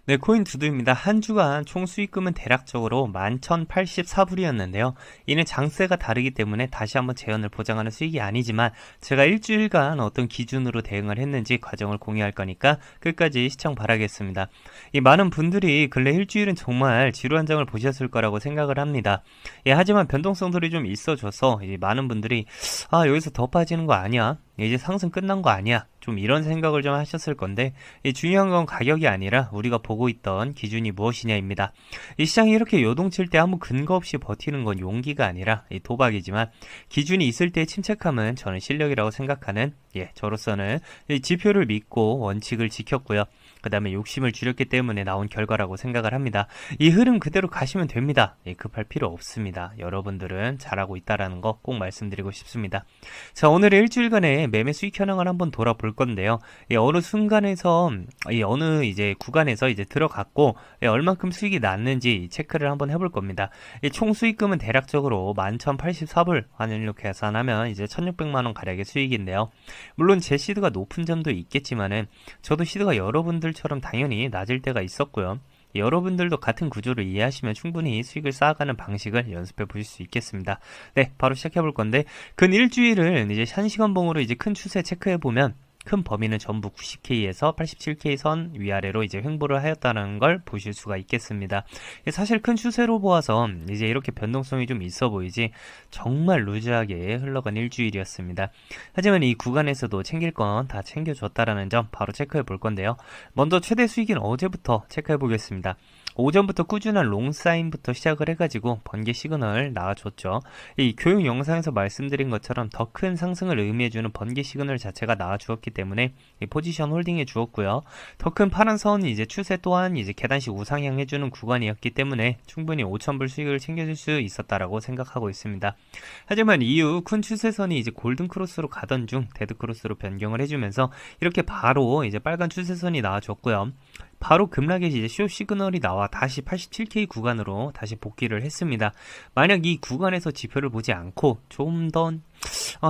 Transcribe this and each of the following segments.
네, 코인 두두입니다. 한 주간 총 수익금은 대략적으로 11,084불이었는데요. 이는 장세가 다르기 때문에 다시 한번 재현을 보장하는 수익이 아니지만 제가 일주일간 어떤 기준으로 대응을 했는지 과정을 공유할 거니까 끝까지 시청 바라겠습니다. 이 많은 분들이 근래 일주일은 정말 지루한 장을 보셨을 거라고 생각을 합니다. 예, 하지만 변동성들이 좀 있어져서 많은 분들이 여기서 더 빠지는 거 아니야? 이제 상승 끝난 거 아니야? 좀 이런 생각을 좀 하셨을 건데 중요한 건 가격이 아니라 우리가 보고 있던 기준이 무엇이냐입니다. 이 시장이 이렇게 요동칠 때 아무 근거 없이 버티는 건 용기가 아니라 도박이지만 기준이 있을 때의 침착함은 저는 실력이라고 생각하는 저로서는 이 지표를 믿고 원칙을 지켰고요. 그 다음에 욕심을 줄였기 때문에 나온 결과라고 생각을 합니다. 이 흐름 그대로 가시면 됩니다. 급할 필요 없습니다. 여러분들은 잘하고 있다는 거 꼭 말씀드리고 싶습니다. 자, 오늘의 일주일간의 매매 수익 현황을 한번 돌아볼 건데요. 어느 순간에서 어느 구간에서 들어갔고 얼만큼 수익이 났는지 체크를 한번 해볼 겁니다. 총 수익금은 대략적으로 11,084불 환율로 계산하면 1,600만 원 가량의 수익인데요. 물론 제 시드가 높은 점도 있겠지만은 저도 시드가 여러분들처럼 당연히 낮을 때가 있었고요. 여러분들도 같은 구조를 이해하시면 충분히 수익을 쌓아가는 방식을 연습해 보실 수 있겠습니다. 네, 바로 시작해 볼 건데 근 일주일을 한 시간봉으로 큰 추세 체크해 보면 큰 범위는 전부 90K에서 87K 선 위아래로 횡보를 하였다는 걸 보실 수가 있겠습니다. 사실 큰 추세로 보아서 이렇게 변동성이 좀 있어 보이지 정말 루즈하게 흘러간 일주일이었습니다. 하지만 이 구간에서도 챙길 건 다 챙겨줬다라는 점 바로 체크해 볼 건데요. 먼저 최대 수익인 어제부터 체크해 보겠습니다. 오전부터 꾸준한 롱사인부터 시작을 해가지고 번개 시그널 나와줬죠. 이 교육 영상에서 말씀드린 것처럼 더 큰 상승을 의미해주는 번개 시그널 자체가 나와주었기 때문에 포지션 홀딩해 주었고요. 더 큰 파란 선이 추세 또한 계단식 우상향 해주는 구간이었기 때문에 충분히 5,000불 수익을 챙겨줄 수 있었다라고 생각하고 있습니다. 하지만 이후 큰 추세선이 골든 크로스로 가던 중 데드 크로스로 변경을 해주면서 이렇게 바로 빨간 추세선이 나와줬고요. 바로 급락의 쇼 시그널이 나와 다시 87K 구간으로 다시 복귀를 했습니다. 만약 이 구간에서 지표를 보지 않고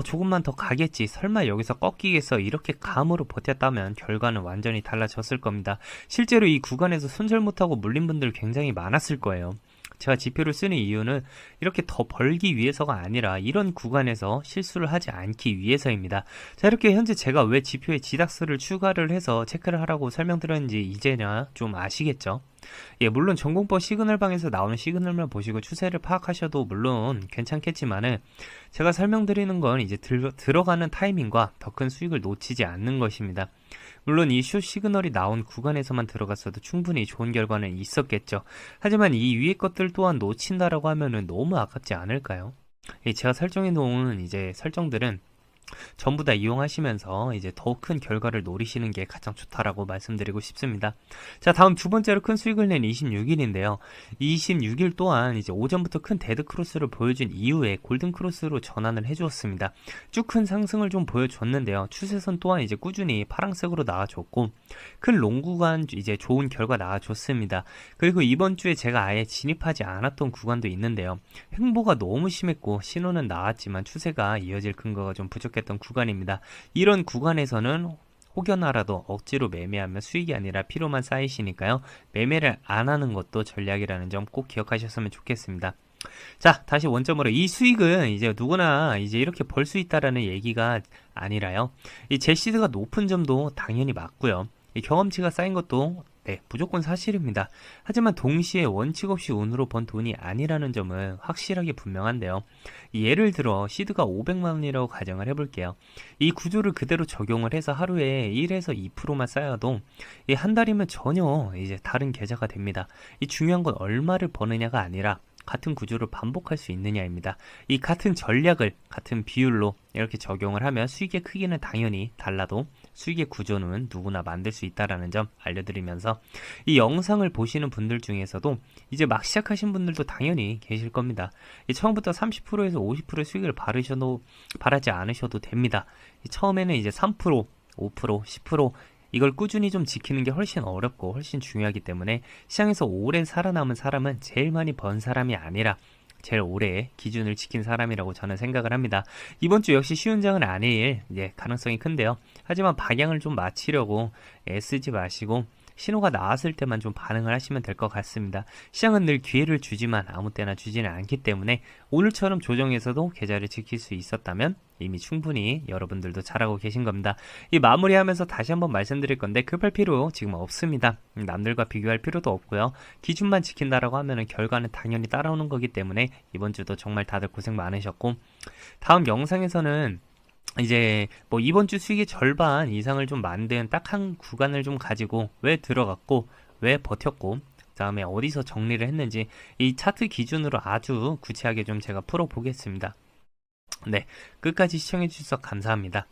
조금만 더 가겠지, 설마 여기서 꺾이겠어, 이렇게 감으로 버텼다면 결과는 완전히 달라졌을 겁니다. 실제로 이 구간에서 손절 못하고 물린 분들 굉장히 많았을 거예요. 제가 지표를 쓰는 이유는 이렇게 더 벌기 위해서가 아니라 이런 구간에서 실수를 하지 않기 위해서입니다. 자, 이렇게 현재 제가 왜 지표에 지닥스를 추가를 해서 체크를 하라고 설명드렸는지 이제냐 좀 아시겠죠? 물론 전공법 시그널방에서 나오는 시그널만 보시고 추세를 파악하셔도 물론 괜찮겠지만은 제가 설명드리는 건 들어가는 타이밍과 더 큰 수익을 놓치지 않는 것입니다. 물론 이 숏 시그널이 나온 구간에서만 들어갔어도 충분히 좋은 결과는 있었겠죠. 하지만 이 위의 것들 또한 놓친다라고 하면은 너무 아깝지 않을까요? 제가 설정해 놓은 설정들은 전부 다 이용하시면서 더 큰 결과를 노리시는 게 가장 좋다라고 말씀드리고 싶습니다. 자, 다음 두 번째로 큰 수익을 낸 26일인데요. 26일 또한 오전부터 큰 데드 크로스를 보여준 이후에 골든 크로스로 전환을 해주었습니다. 쭉 큰 상승을 좀 보여줬는데요. 추세선 또한 꾸준히 파란색으로 나와줬고 큰 롱 구간 좋은 결과 나와줬습니다. 그리고 이번 주에 제가 아예 진입하지 않았던 구간도 있는데요. 횡보가 너무 심했고 신호는 나왔지만 추세가 이어질 근거가 좀 부족했던 구간입니다. 이런 구간에서는 혹여나라도 억지로 매매하면 수익이 아니라 피로만 쌓이시니까요. 매매를 안 하는 것도 전략이라는 점 꼭 기억하셨으면 좋겠습니다. 자, 다시 원점으로 이 수익은 누구나 이렇게 벌 수 있다라는 얘기가 아니라요. 이 제 시드가 높은 점도 당연히 맞고요. 이 경험치가 쌓인 것도 무조건 사실입니다. 하지만 동시에 원칙 없이 운으로 번 돈이 아니라는 점은 확실하게 분명한데요. 예를 들어 시드가 500만원이라고 가정을 해볼게요. 이 구조를 그대로 적용을 해서 하루에 1에서 2%만 쌓여도 한 달이면 전혀 다른 계좌가 됩니다. 이 중요한 건 얼마를 버느냐가 아니라 같은 구조를 반복할 수 있느냐입니다. 이 같은 전략을 같은 비율로 이렇게 적용을 하면 수익의 크기는 당연히 달라도 수익의 구조는 누구나 만들 수 있다는 점 알려드리면서 이 영상을 보시는 분들 중에서도 막 시작하신 분들도 당연히 계실 겁니다. 처음부터 30%에서 50% 수익을 바라지 않으셔도 됩니다. 처음에는 3%, 5%, 10% 이걸 꾸준히 좀 지키는 게 훨씬 어렵고 훨씬 중요하기 때문에 시장에서 오래 살아남은 사람은 제일 많이 번 사람이 아니라 제일 오래 기준을 지킨 사람이라고 저는 생각을 합니다. 이번 주 역시 쉬운 장은 아닐 가능성이 큰데요. 하지만 방향을 좀 맞추려고 애쓰지 마시고 신호가 나왔을 때만 좀 반응을 하시면 될 것 같습니다. 시장은 늘 기회를 주지만 아무 때나 주지는 않기 때문에 오늘처럼 조정에서도 계좌를 지킬 수 있었다면 이미 충분히 여러분들도 잘하고 계신 겁니다. 이 마무리하면서 다시 한번 말씀드릴 건데 급할 필요 지금 없습니다. 남들과 비교할 필요도 없고요. 기준만 지킨다라고 하면은 결과는 당연히 따라오는 거기 때문에 이번 주도 정말 다들 고생 많으셨고, 다음 영상에서는 이제 뭐 이번 주 수익의 절반 이상을 좀 만든 딱 한 구간을 좀 가지고 왜 들어갔고 왜 버텼고 그다음에 어디서 정리를 했는지 이 차트 기준으로 아주 구체하게 좀 제가 풀어보겠습니다. 네, 끝까지 시청해 주셔서 감사합니다.